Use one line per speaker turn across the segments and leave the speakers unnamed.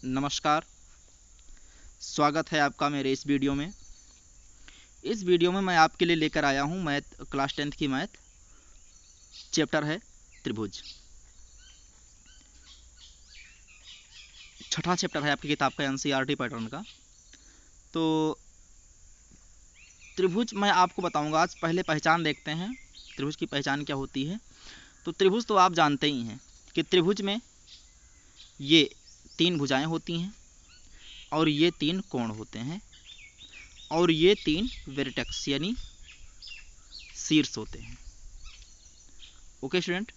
नमस्कार, स्वागत है आपका मेरे इस वीडियो में। इस वीडियो में मैं आपके लिए लेकर आया हूँ मैथ क्लास 10th की मैथ। चैप्टर है त्रिभुज। छठा चैप्टर है आपकी किताब का एनसीईआरटी पैटर्न का। तो त्रिभुज मैं आपको बताऊंगा आज। पहले पहचान देखते हैं, त्रिभुज की पहचान क्या होती है। तो त्रिभुज तो आप जानते ही हैं कि त्रिभुज में ये 3 भुजाएं होती हैं और ये 3 कोण होते हैं और ये 3 वेर्टेक्स यानी शीर्ष होते हैं। ओके स्टूडेंट,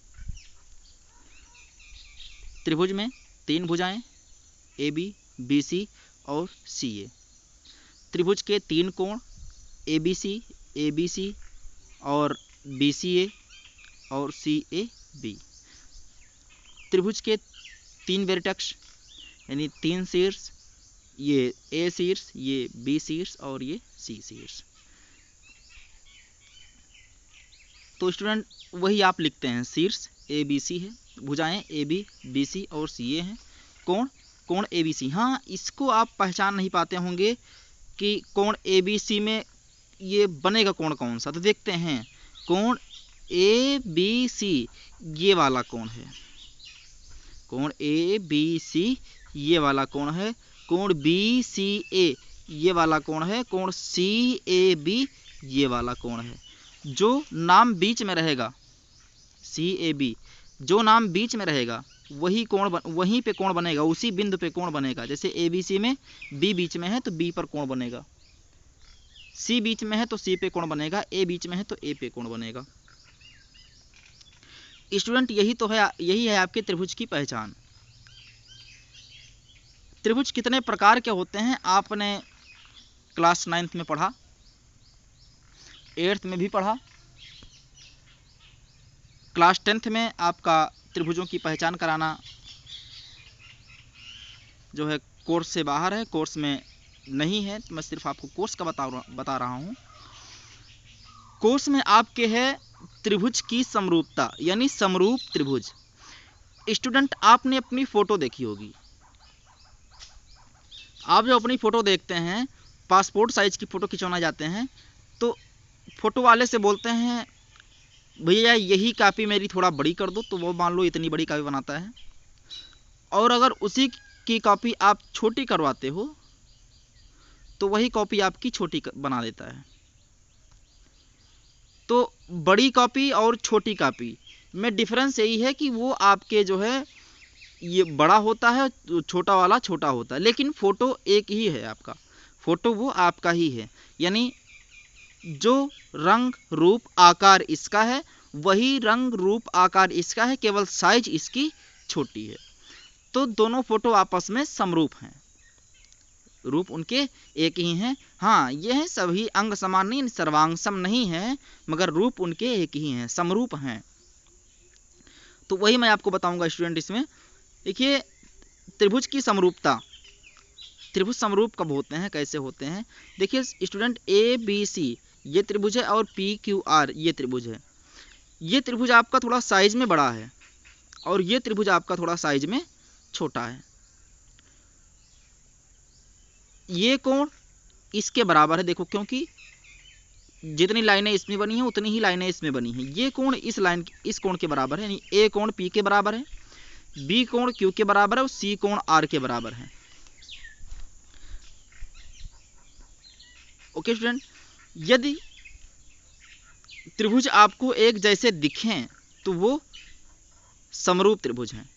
त्रिभुज में 3 भुजाएं ए बी सी और सी ए। त्रिभुज के 3 कोण ए बी सी और बी सी ए और सी ए बी। त्रिभुज के 3 वेर्टेक्स यानी 3 शीर्ष, ये ए शीर्ष, ये बी शीर्ष और ये सी शीर्ष। तो स्टूडेंट वही आप लिखते हैं, शीर्ष ए बी सी है, भुजाएं ए बी सी और सी ए हैं, कोण ए बी सी। हाँ, इसको आप पहचान नहीं पाते होंगे कि कोण ए बी सी में ये बनेगा कोण कौन सा। तो देखते हैं, कोण ए बी सी ये वाला कोण है, कोण ए बी सी ये वाला कोण है, कोण बी सी ए ये वाला कोण है, कोण सी ए बी ये वाला कोण है। जो नाम बीच में रहेगा सी ए बी, जो नाम बीच में रहेगा वही कोण वहीं पे कोण बनेगा, उसी बिंदु पे कोण बनेगा। जैसे ए बी सी में बी बीच में है तो बी पर कोण बनेगा, सी बीच में है तो सी पे कोण बनेगा, ए बीच में है तो ए पे कोण बनेगा। स्टूडेंट यही है आपके त्रिभुज की पहचान। त्रिभुज कितने प्रकार के होते हैं आपने क्लास 9th में पढ़ा, 8th में भी पढ़ा, क्लास 10th में आपका त्रिभुजों की पहचान कराना जो है कोर्स से बाहर है, कोर्स में नहीं है। तो मैं सिर्फ आपको कोर्स का बता रहा हूँ। कोर्स में आपके है त्रिभुज की समरूपता यानी समरूप त्रिभुज। स्टूडेंट आपने अपनी फोटो देखी होगी, आप जो अपनी फ़ोटो देखते हैं, पासपोर्ट साइज़ की फ़ोटो खिंचवाना जाते हैं तो फ़ोटो वाले से बोलते हैं भैया यही कापी मेरी थोड़ा बड़ी कर दो, तो वो मान लो इतनी बड़ी कापी बनाता है। और अगर उसी की कॉपी आप छोटी करवाते हो तो वही कॉपी आपकी छोटी बना देता है। तो बड़ी कॉपी और छोटी कॉपी में डिफरेंस यही है कि वो आपके जो है ये बड़ा होता है, छोटा वाला छोटा होता है, लेकिन फ़ोटो एक ही है आपका, फ़ोटो वो आपका ही है। यानी जो रंग रूप आकार इसका है वही रंग रूप आकार इसका है, केवल साइज इसकी छोटी है। तो दोनों फ़ोटो आपस में समरूप हैं, रूप उनके एक ही हैं। हाँ, ये है सभी अंग समान नहीं, सर्वांग सम नहीं है, मगर रूप उनके एक ही हैं, समरूप हैं। तो वही मैं आपको बताऊंगा स्टूडेंट। इसमें देखिए त्रिभुज की समरूपता, त्रिभुज समरूप कब होते हैं, कैसे होते हैं। देखिए स्टूडेंट, ए बी सी ये त्रिभुज है और पी क्यू आर ये त्रिभुज है। ये त्रिभुज आपका थोड़ा साइज में बड़ा है और ये त्रिभुज आपका थोड़ा साइज में छोटा है। ये कोण इसके बराबर है, देखो, क्योंकि जितनी लाइनें इसमें बनी हैं उतनी ही लाइनें इसमें बनी हैं। ये कोण इस कोण के बराबर है, यानी ए कोण पी के बराबर है, बी कोण क्यू के बराबर है और सी कोण आर के बराबर है। ओके स्टूडेंट, यदि त्रिभुज आपको एक जैसे दिखें तो वो समरूप त्रिभुज हैं।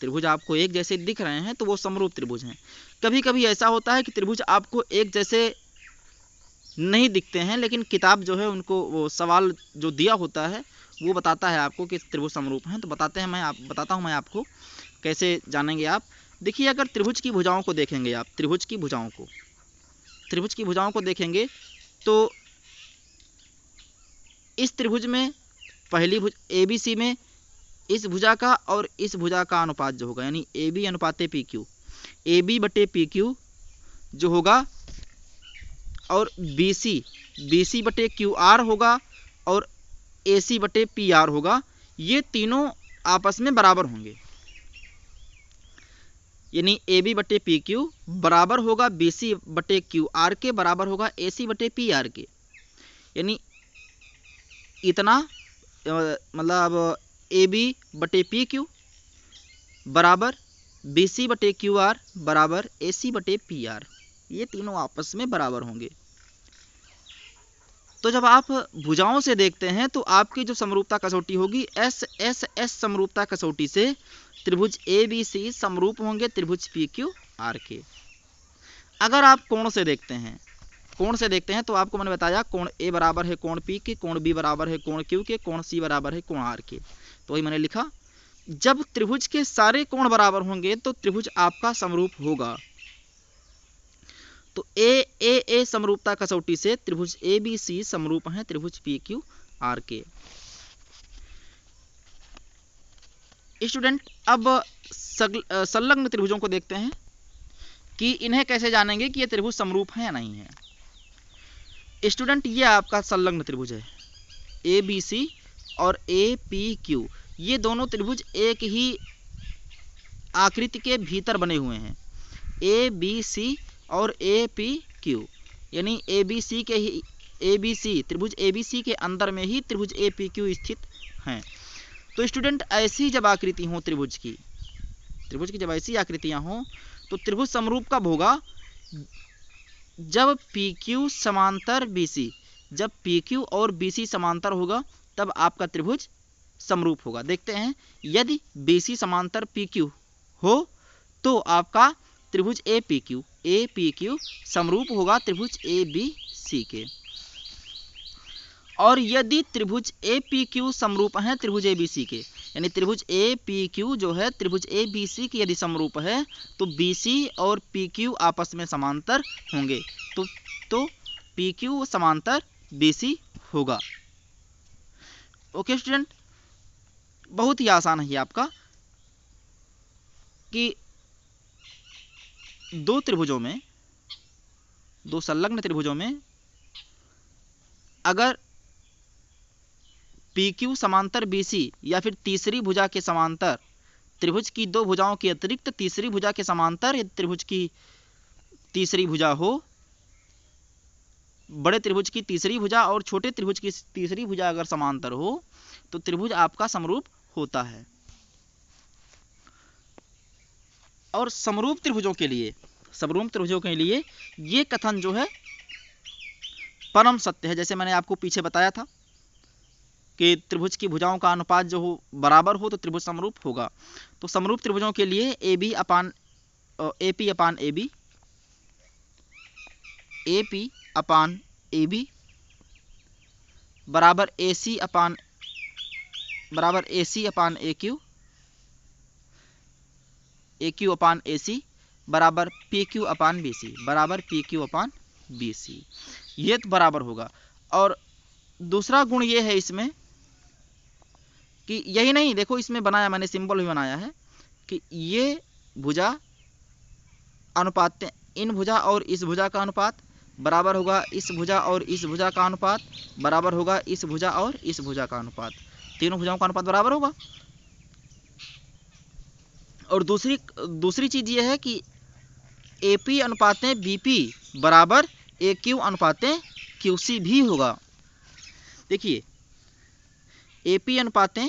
त्रिभुज आपको एक जैसे दिख रहे हैं तो वो समरूप त्रिभुज हैं। कभी कभी ऐसा होता है कि त्रिभुज आपको एक जैसे नहीं दिखते हैं, लेकिन किताब जो है उनको वो सवाल जो दिया होता है वो बताता है आपको कि त्रिभुज समरूप हैं। तो बताता हूं मैं आपको कैसे जानेंगे आप। देखिए, अगर त्रिभुज की भुजाओं को देखेंगे आप, त्रिभुज की भुजाओं को देखेंगे तो इस त्रिभुज में पहली भुज ए बी सी में इस भुजा का और इस भुजा का अनुपात जो होगा, यानी ए बी अनुपाते पी क्यू, ए बी बटे पी क्यू जो होगा, और बी सी बटे क्यू आर होगा और ए सी बटे पी आर होगा। ये तीनों आपस में बराबर होंगे। यानी ए बी बटे पी क्यू बराबर होगा बी सी बटे क्यू आर के बराबर होगा ए सी बटे पी आर के। यानी इतना मतलब ए बी बटे पी क्यू बराबर बी सी बटे क्यू आर बराबर ए सी बटे पी आर, ये तीनों आपस में बराबर होंगे। तो जब आप भुजाओं से देखते हैं तो आपकी जो समरूपता कसौटी होगी एस एस एस समरूपता कसौटी से त्रिभुज ए बी सी समरूप होंगे त्रिभुज पी क्यू आर के। अगर आप कोण से देखते हैं, कोण से देखते हैं तो आपको मैंने बताया कोण ए बराबर है कोण पी के, कोण बी बराबर है कोण क्यू के, कोण सी बराबर है कोण आर के। तो वही मैंने लिखा, जब त्रिभुज के सारे कोण बराबर होंगे तो त्रिभुज आपका समरूप होगा। तो ए समरूपता कसौटी से त्रिभुज ए बी सी समरूप हैं त्रिभुज पी क्यू आर के। स्टूडेंट अब संलग्न त्रिभुजों को देखते हैं कि इन्हें कैसे जानेंगे कि ये त्रिभुज समरूप है या नहीं है। स्टूडेंट ये आपका संलग्न त्रिभुज है ए बी सी और ए पी क्यू, ये दोनों त्रिभुज एक ही आकृति के भीतर बने हुए हैं, ए बी सी और ए पी क्यू। यानी ए बी सी त्रिभुज ए बी सी के अंदर में ही त्रिभुज ए पी क्यू स्थित हैं। तो स्टूडेंट ऐसी जब आकृति हो त्रिभुज की जब ऐसी आकृतियां हों तो त्रिभुज समरूप कब होगा, जब पी क्यू समांतर बी सी, जब पी क्यू और बी सी समांतर होगा तब आपका त्रिभुज समरूप होगा। देखते हैं, यदि बी सी समांतर पी क्यू हो तो आपका त्रिभुज ए पी क्यू समरूप होगा त्रिभुज ए बी सी के। और यदि त्रिभुज ए पी क्यू समरूप है त्रिभुज ए बी सी के, यानी त्रिभुज ए पी क्यू जो है त्रिभुज ए बी सी के यदि समरूप है तो बी सी और पी क्यू आपस में समांतर होंगे, तो पी क्यू समांतर बी सी होगा। ओके स्टूडेंट, बहुत ही आसान है आपका कि दो संलग्न त्रिभुजों में अगर पी क्यू समांतर बी सी या फिर तीसरी भुजा के समांतर, त्रिभुज की दो भुजाओं के अतिरिक्त तीसरी भुजा के समांतर त्रिभुज की तीसरी भुजा हो, बड़े त्रिभुज की तीसरी भुजा और छोटे त्रिभुज की तीसरी भुजा अगर समांतर हो तो त्रिभुज आपका समरूप होता है। और समरूप त्रिभुजों के लिए ये कथन जो है परम सत्य है। जैसे मैंने आपको पीछे बताया था कि त्रिभुज की भुजाओं का अनुपात जो हो बराबर हो तो त्रिभुज समरूप होगा। तो समरूप त्रिभुजों के लिए A P upon A B बराबर A C upon A Q अपान ए सी बराबर पी क्यू अपान बी सी, ये तो बराबर होगा। और दूसरा गुण ये है इसमें कि यही नहीं, देखो इसमें बनाया मैंने, सिंबल भी बनाया है कि ये भुजा अनुपात, इन भुजा और इस भुजा का अनुपात बराबर होगा इस भुजा और इस भुजा का अनुपात बराबर होगा इस भुजा और इस भुजा का अनुपात, तीनों भुजाओं का अनुपात बराबर होगा। और दूसरी चीज ये है कि AP अनुपातें BP बराबर AQ अनुपातें QC भी होगा। देखिए AP अनुपातें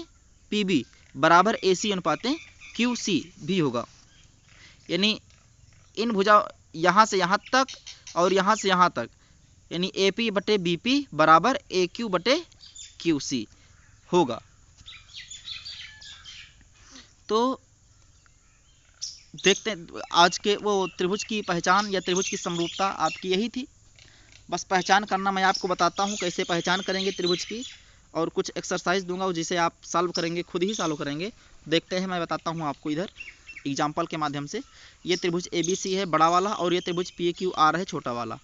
PB बराबर AC अनुपातें QC भी होगा, यानी इन भुजा यहाँ से यहाँ तक और यहाँ से यहाँ तक, यानी AP बटे BP बराबर AQ बटे QC होगा। तो देखते हैं, आज के वो त्रिभुज की पहचान या त्रिभुज की समरूपता आपकी यही थी। बस पहचान करना मैं आपको बताता हूँ कैसे पहचान करेंगे त्रिभुज की, और कुछ एक्सरसाइज दूंगा जिसे आप सॉल्व करेंगे, खुद ही सॉल्व करेंगे। देखते हैं, मैं बताता हूँ आपको इधर एग्जाम्पल के माध्यम से। ये त्रिभुज ABC है बड़ा वाला और ये त्रिभुज PQR है छोटा वाला।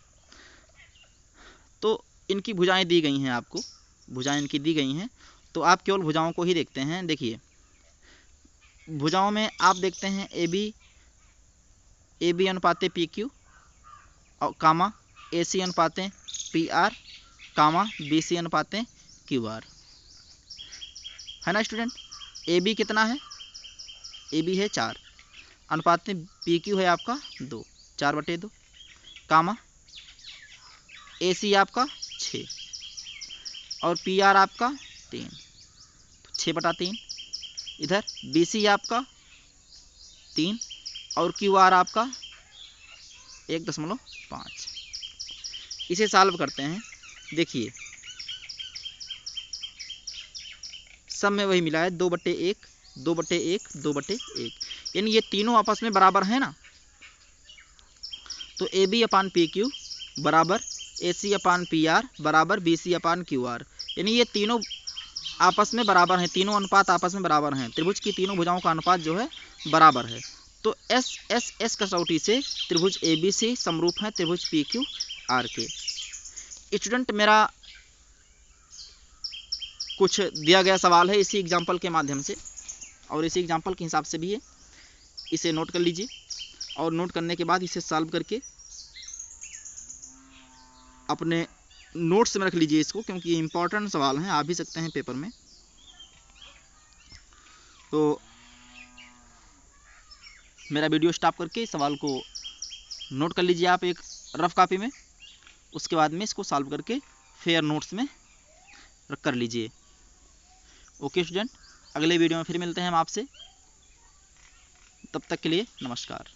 तो इनकी भुजाएं दी गई हैं, आपको भुजाएं इनकी दी गई हैं, तो आप केवल भुजाओं को ही देखते हैं। देखिए भुजाओं में आप देखते हैं AB अनुपाते PQ और कामा AC अनुपाते PR कामा BC अनुपाते QR है ना स्टूडेंट। AB कितना है, AB है 4, अनुपात में पी क्यू है आपका 2, 4/2, कामा ए सी आपका 6 और पी आर आपका 3, 6/3। इधर बी सी आपका 3 और क्यू आर आपका 1.5। इसे सॉल्व करते हैं। देखिए सब में वही मिला है 2/1, 2/1, 2/1, यानी ये तीनों आपस में बराबर हैं ना। तो A B upon P Q बराबर A C upon P R बराबर B C upon Q R, यानी ये तीनों आपस में बराबर हैं, तीनों अनुपात आपस में बराबर हैं। त्रिभुज की तीनों भुजाओं का अनुपात जो है बराबर है। तो एस एस एस कसौटी से त्रिभुज ए बी सी समरूप है त्रिभुज पी क्यू आर के। स्टूडेंट मेरा कुछ दिया गया सवाल है इसी एग्जाम्पल के माध्यम से और इसी एग्जाम्पल के हिसाब से भी है, इसे नोट कर लीजिए और नोट करने के बाद इसे सॉल्व करके अपने नोट्स में रख लीजिए इसको, क्योंकि ये इंपॉर्टेंट सवाल हैं, आ भी सकते हैं पेपर में। तो मेरा वीडियो स्टॉप करके इस सवाल को नोट कर लीजिए आप एक रफ कॉपी में, उसके बाद में इसको सॉल्व करके फेयर नोट्स में रख कर लीजिए। ओके स्टूडेंट, अगले वीडियो में फिर मिलते हैं हम आपसे, तब तक के लिए नमस्कार।